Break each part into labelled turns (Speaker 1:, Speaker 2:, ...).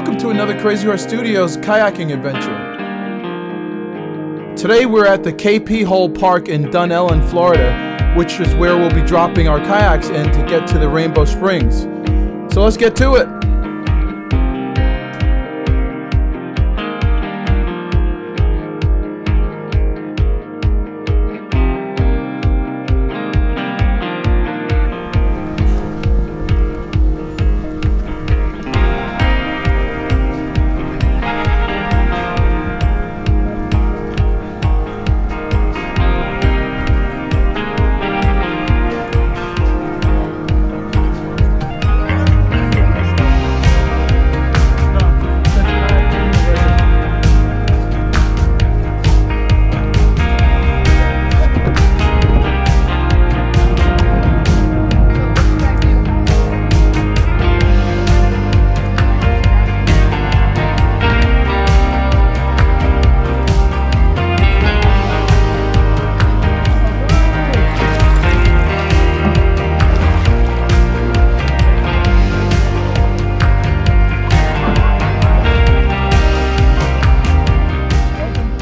Speaker 1: welcome to another Crazy Horse Studios kayaking adventure. Today we're at the KP Hole Park in Dunellen, Florida, which is where we'll be dropping our kayaks in to get to the Rainbow Springs. So let's get to it.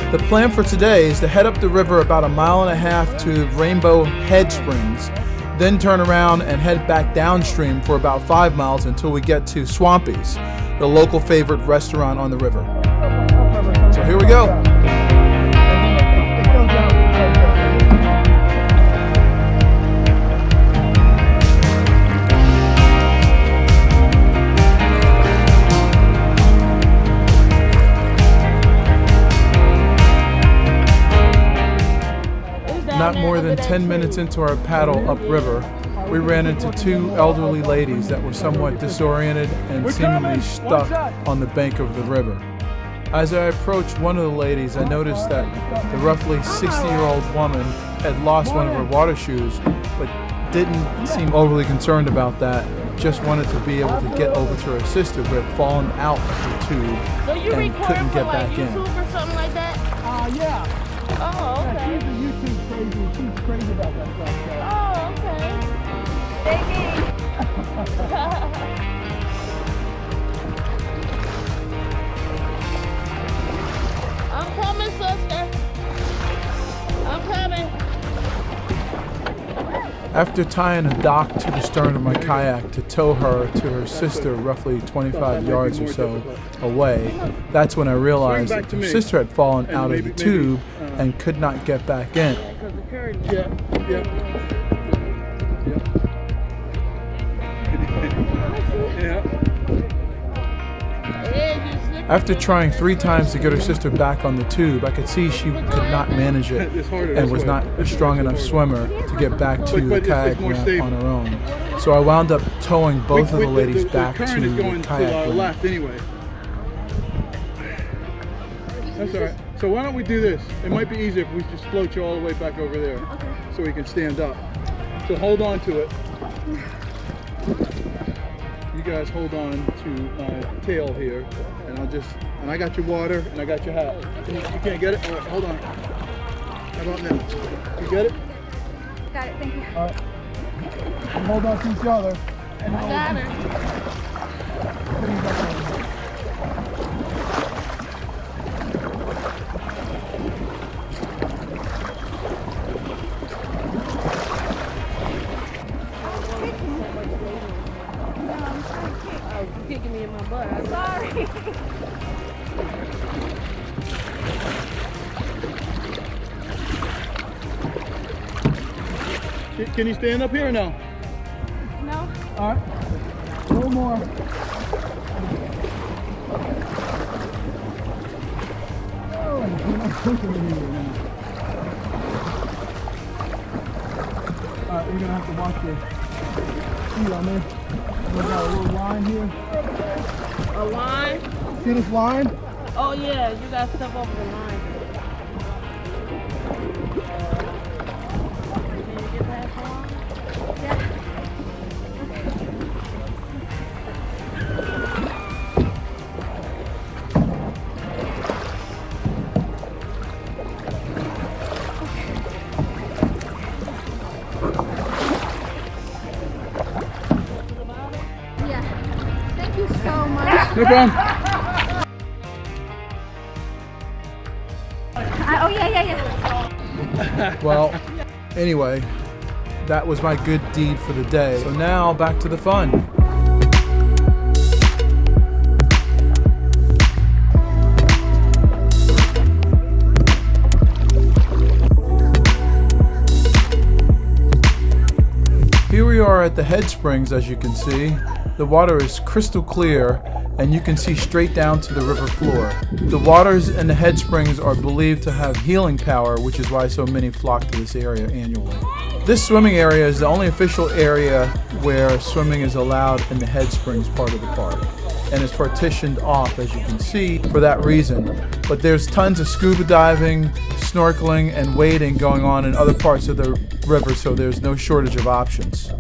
Speaker 1: The plan for today is to head up the river about 1.5 miles to Rainbow Head Springs, then turn around and head back downstream for about 5 miles until we get to Swampies, the local favorite restaurant on the river. So here we go. Not more than 10 minutes into our paddle upriver, we ran into two elderly ladies that were somewhat disoriented and seemingly stuck on the bank of the river. As I approached one of the ladies, I noticed that the roughly 60-year-old woman had lost one of her water shoes, but didn't seem overly concerned about that. Just wanted to be able to get over to her sister who had fallen out of the tube and couldn't get back in.
Speaker 2: YouTube or something like that?
Speaker 3: Yeah.
Speaker 2: Oh, okay.
Speaker 3: Yeah, she's a YouTube crazy. She's crazy about that stuff. So.
Speaker 2: Oh, okay. Baby. I'm coming, sister. I'm coming.
Speaker 1: After tying a dock to the stern of my kayak to tow her to her sister roughly 25 yards or so away, that's when I realized that her sister had fallen out of the tube and could not get back in.
Speaker 3: Yeah.
Speaker 1: After trying 3 times to get her sister back on the tube, I could see she could not manage it and was not a strong enough swimmer to get back to the kayak ramp on her own. So I wound up towing both of the ladies back to the kayak ramp.
Speaker 3: Anyway. That's all right. So why don't we do this? It might be easier if we just float you all the way back over there, so we can stand up. So hold on to it. You guys hold on to my tail here, and I got your water and I got your hat. You can't get it? All right, hold on. How about now? You get it?
Speaker 4: Got it, thank you.
Speaker 3: All right. And hold on to each other. And
Speaker 2: I got her. Kicking me in my butt. I'm sorry.
Speaker 3: Can you stand up here or no?
Speaker 4: No.
Speaker 3: All right. A little more. Oh, you're not pushing me here now. All right, you're gonna have to watch your feet on this. We got a little line here.
Speaker 2: A line?
Speaker 3: See this line?
Speaker 2: Oh yeah, you got to step over the line. Can you get past the line?
Speaker 4: Yeah. Yeah. Thank you so much.
Speaker 3: No problem.
Speaker 4: Oh, yeah.
Speaker 1: Well, anyway, that was my good deed for the day. So now back to the fun. Here we are at the head springs, as you can see. The water is crystal clear and you can see straight down to the river floor. The waters in the head springs are believed to have healing power, which is why so many flock to this area annually. This swimming area is the only official area where swimming is allowed in the head springs part of the park, and it's partitioned off, as you can see, for that reason. But there's tons of scuba diving, snorkeling, and wading going on in other parts of the river, so there's no shortage of options.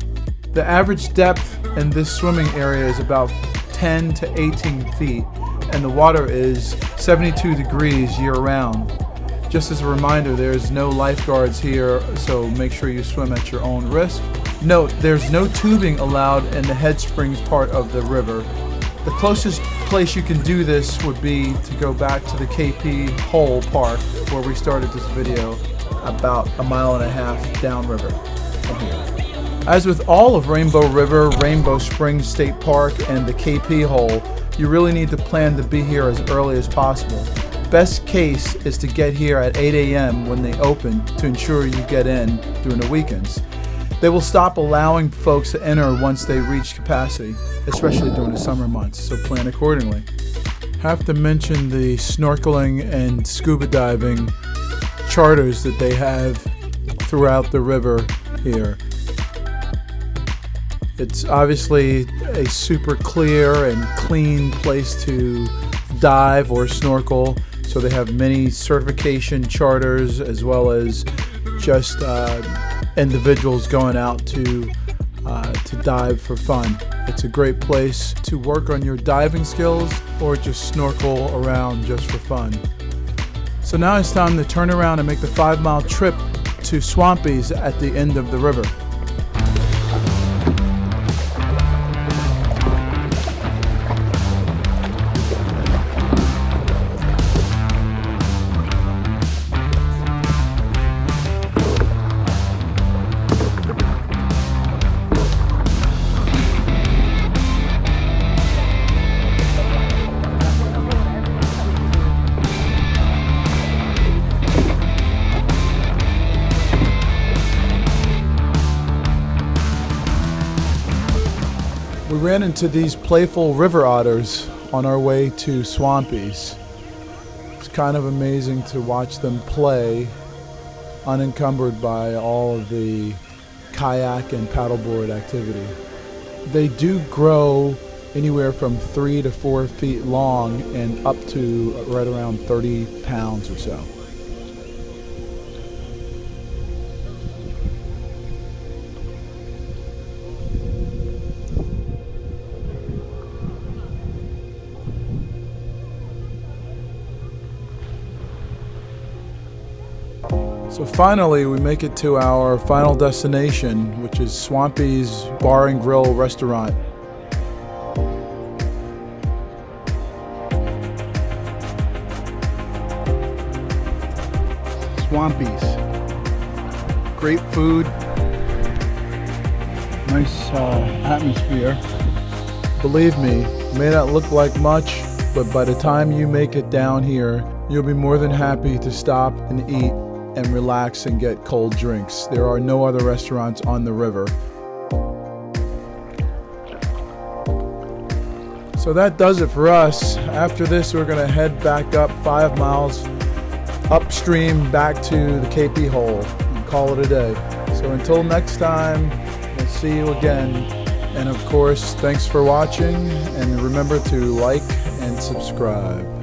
Speaker 1: The average depth in this swimming area is about 10 to 18 feet, and the water is 72 degrees year-round. Just as a reminder, there's no lifeguards here, so make sure you swim at your own risk. Note, there's no tubing allowed in the head springs part of the river. The closest place you can do this would be to go back to the KP Hole Park, where we started this video, about a mile and a half downriver from here. As with all of Rainbow River, Rainbow Springs State Park, and the KP Hole, you really need to plan to be here as early as possible. Best case is to get here at 8 a.m. when they open to ensure you get in during the weekends. They will stop allowing folks to enter once they reach capacity, especially during the summer months, so plan accordingly. Have to mention the snorkeling and scuba diving charters that they have throughout the river here. It's obviously a super clear and clean place to dive or snorkel, so they have many certification charters as well as just individuals going out to dive for fun. It's a great place to work on your diving skills or just snorkel around just for fun. So now it's time to turn around and make the 5-mile trip to Swampies at the end of the river. We ran into these playful river otters on our way to Swampies. It's kind of amazing to watch them play unencumbered by all of the kayak and paddleboard activity. They do grow anywhere from 3 to 4 feet long and up to right around 30 pounds or so. So finally, we make it to our final destination, which is Swampy's Bar and Grill Restaurant.
Speaker 3: Swampies. Great food. Nice atmosphere.
Speaker 1: Believe me, it may not look like much, but by the time you make it down here, you'll be more than happy to stop and eat and relax and get cold drinks. There are no other restaurants on the river. So that does it for us. After this, we're gonna head back up 5 miles upstream back to the KP Hole and call it a day. So until next time, we'll see you again. And of course, thanks for watching, and remember to like and subscribe.